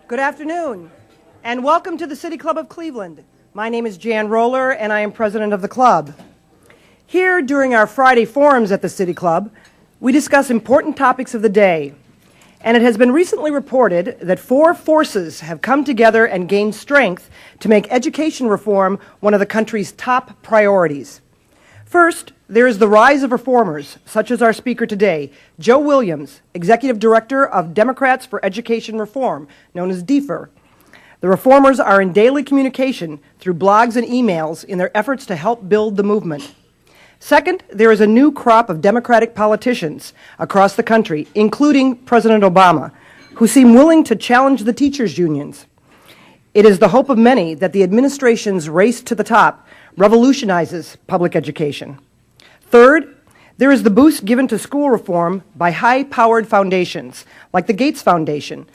Good afternoon, and welcome to the City Club of Cleveland. My name is Jan Roller, and I am president of the club. Here, during our Friday forums at the City Club, we discuss important topics of the day, and it has been recently reported that 4 forces have come together and gained strength to make education reform one of the country's top priorities. First, there is the rise of reformers, such as our speaker today, Joe Williams, Executive Director of Democrats for Education Reform, known as DFER. The reformers are in daily communication through blogs and emails in their efforts to help build the movement. Second, there is a new crop of Democratic politicians across the country, including President Obama, who seem willing to challenge the teachers' unions. It is the hope of many that the administration's race to the top revolutionizes public education. Third, there is the boost given to school reform by high-powered foundations, like the Gates Foundation,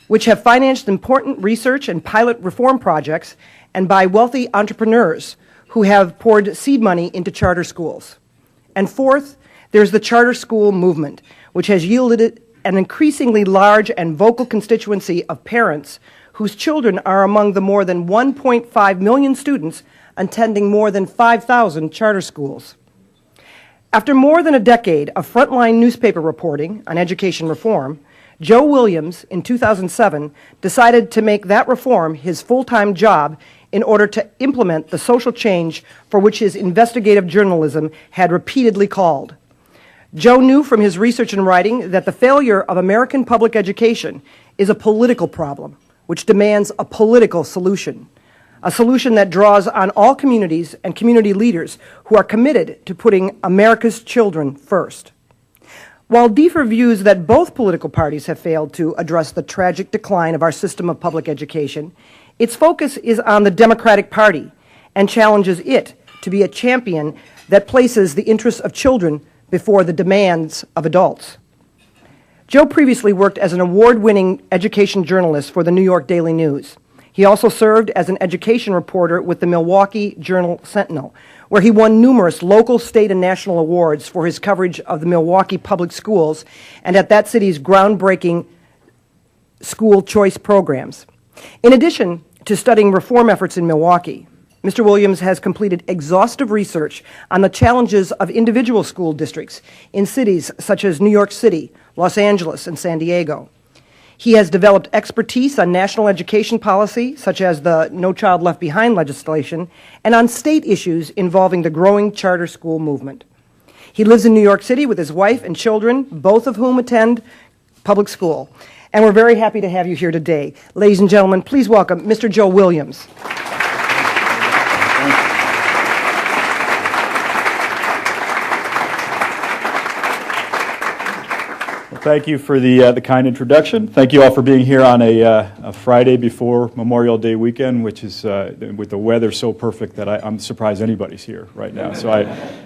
which have financed important research and pilot reform projects, and by wealthy entrepreneurs who have poured seed money into charter schools. And fourth, there's the charter school movement, which has yielded an increasingly large and vocal constituency of parents whose children are among the more than 1.5 million students attending more than 5,000 charter schools. After more than a decade of frontline newspaper reporting on education reform, Joe Williams, in 2007, decided to make that reform his full-time job in order to implement the social change for which his investigative journalism had repeatedly called. Joe knew from his research and writing that the failure of American public education is a political problem, which demands a political solution. A solution that draws on all communities and community leaders who are committed to putting America's children first. While DFER views that both political parties have failed to address the tragic decline of our system of public education, its focus is on the Democratic Party and challenges it to be a champion that places the interests of children before the demands of adults. Joe previously worked as an award-winning education journalist for the New York Daily News. He also served as an education reporter with the Milwaukee Journal-Sentinel, where he won numerous local, state, and national awards for his coverage of the Milwaukee public schools and at that city's groundbreaking school choice programs. In addition to studying reform efforts in Milwaukee, Mr. Williams has completed exhaustive research on the challenges of individual school districts in cities such as New York City, Los Angeles, and San Diego. He has developed expertise on national education policy, such as the No Child Left Behind legislation, and on state issues involving the growing charter school movement. He lives in New York City with his wife and children, both of whom attend public school. And we're very happy to have you here today. Ladies and gentlemen, please welcome Mr. Joe Williams. Thank you for the kind introduction. Thank you all for being here on a Friday before Memorial Day weekend, which is with the weather so perfect that I'm surprised anybody's here right now. So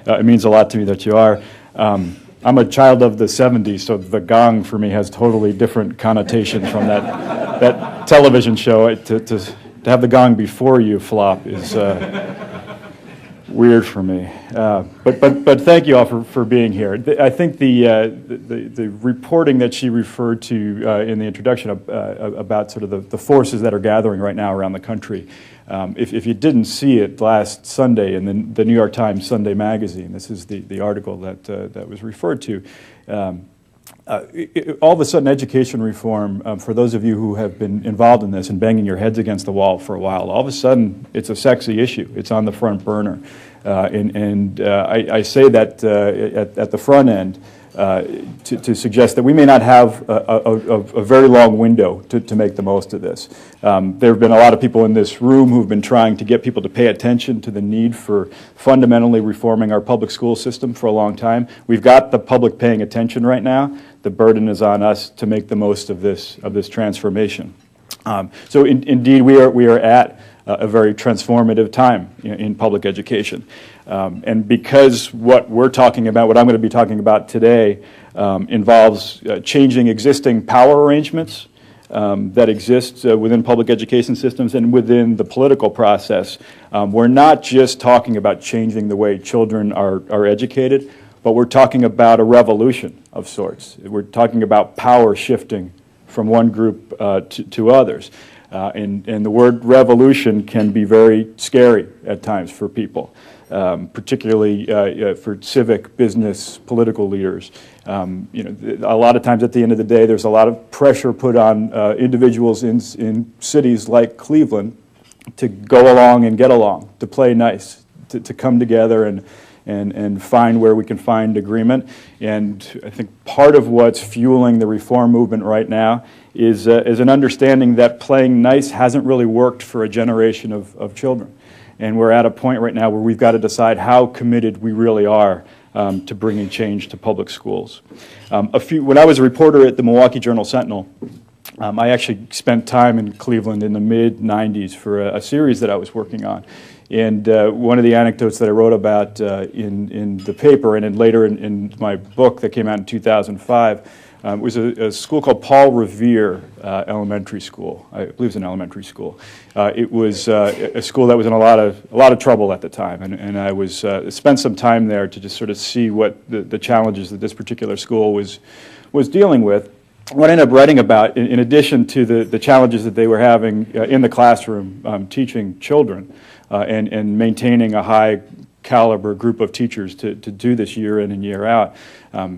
it means a lot to me that you are. I'm a child of the 70s, so the gong for me has totally different connotations from that television show. To have the gong before you flop is weird for me, but thank you all for being here. I think the reporting that she referred to in the introduction about sort of the forces that are gathering right now around the country. If you didn't see it last Sunday in the New York Times Sunday magazine, this is the article that was referred to. All of a sudden, education reform, for those of you who have been involved in this and banging your heads against the wall for a while, all of a sudden it's a sexy issue. It's on the front burner. I say that at the front end to suggest that we may not have a very long window to make the most of this. There have been a lot of people in this room who've been trying to get people to pay attention to the need for fundamentally reforming our public school system for a long time. We've got the public paying attention right now. The burden is on us to make the most of this transformation. So indeed, we are at a very transformative time in public education. And because what we're talking about, what I'm going to be talking about today, involves changing existing power arrangements that exist within public education systems and within the political process, we're not just talking about changing the way children are educated, but we're talking about a revolution of sorts. We're talking about power shifting from one group to others. And the word revolution can be very scary at times for people, particularly for civic, business, political leaders. A lot of times at the end of the day, there's a lot of pressure put on individuals in cities like Cleveland to go along and get along, to play nice, to come together and find where we can find agreement. And I think part of what's fueling the reform movement right now is an understanding that playing nice hasn't really worked for a generation of children. And we're at a point right now where we've got to decide how committed we really are to bringing change to public schools. When I was a reporter at the Milwaukee Journal-Sentinel, I actually spent time in Cleveland in the mid-'90s for a series that I was working on. And one of the anecdotes that I wrote about in the paper and then later in my book that came out in 2005 was a school called Paul Revere Elementary School. I believe it's an elementary school. It was a school that was in a lot of trouble at the time, and I was spent some time there to just sort of see what the challenges that this particular school was dealing with. What I ended up writing about, in addition to the challenges that they were having in the classroom teaching children and maintaining a high caliber group of teachers to do this year in and year out,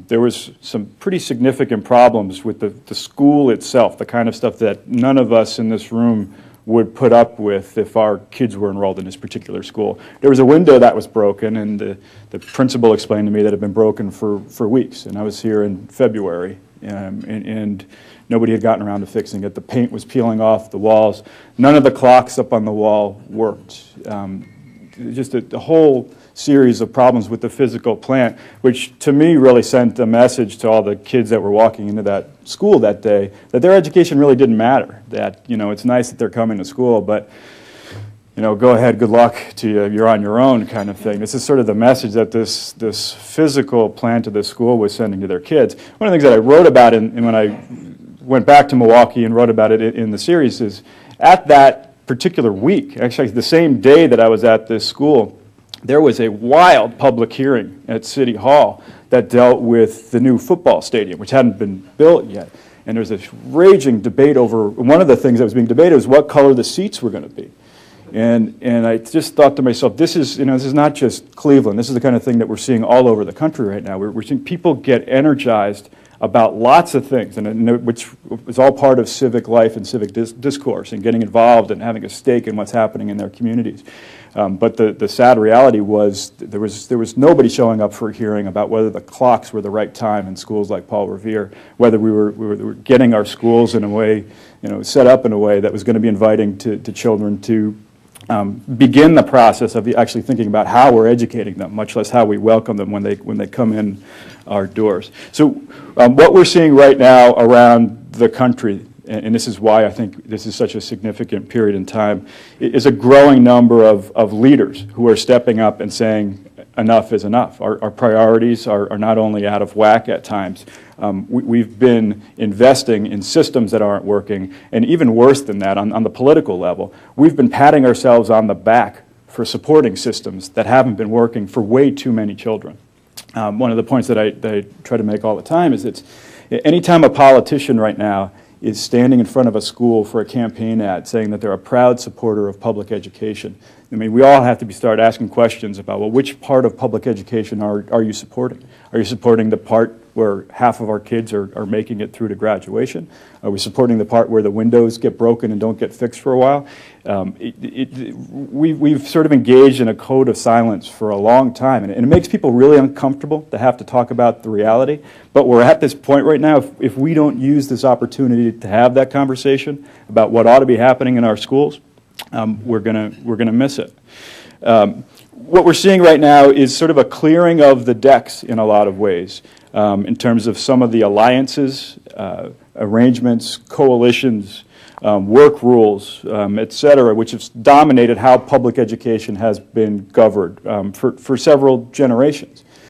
there was some pretty significant problems with the school itself, the kind of stuff that none of us in this room would put up with if our kids were enrolled in this particular school. There was a window that was broken, and the principal explained to me that it had been broken for weeks, and I was here in February. And nobody had gotten around to fixing it. The paint was peeling off the walls. None of the clocks up on the wall worked. Just a whole series of problems with the physical plant, which to me really sent a message to all the kids that were walking into that school that day that their education really didn't matter. That, it's nice that they're coming to school, but go ahead, good luck to you, you're on your own kind of thing. This is sort of the message that this physical plant of this school was sending to their kids. One of the things that I wrote about and when I went back to Milwaukee and wrote about it in the series is at that particular week, actually the same day that I was at this school, there was a wild public hearing at City Hall that dealt with the new football stadium, which hadn't been built yet. And there was this raging debate over, one of the things that was being debated was what color the seats were going to be. And I just thought to myself, this is not just Cleveland. This is the kind of thing that we're seeing all over the country right now. We're seeing people get energized about lots of things, which is all part of civic life and civic discourse and getting involved and having a stake in what's happening in their communities. But the sad reality was there was nobody showing up for a hearing about whether the clocks were the right time in schools like Paul Revere, whether we were getting our schools in a way, set up in a way that was going to be inviting to children to begin the process of actually thinking about how we're educating them, much less how we welcome them when they come in our doors. So what we're seeing right now around the country, and this is why I think this is such a significant period in time, is a growing number of leaders who are stepping up and saying enough is enough. Our priorities are not only out of whack at times. We've been investing in systems that aren't working, and even worse than that, on the political level, we've been patting ourselves on the back for supporting systems that haven't been working for way too many children. One of the points that I try to make all the time is that anytime a politician right now is standing in front of a school for a campaign ad saying that they're a proud supporter of public education, I mean, we all have to start asking questions about, well, which part of public education are you supporting? Are you supporting the part where half of our kids are making it through to graduation? Are we supporting the part where the windows get broken and don't get fixed for a while? We've sort of engaged in a code of silence for a long time, and it makes people really uncomfortable to have to talk about the reality. But we're at this point right now, if we don't use this opportunity to have that conversation about what ought to be happening in our schools, we're gonna miss it. What we're seeing right now is sort of a clearing of the decks in a lot of ways, in terms of some of the alliances, arrangements, coalitions, work rules, et cetera, which have dominated how public education has been governed for several generations.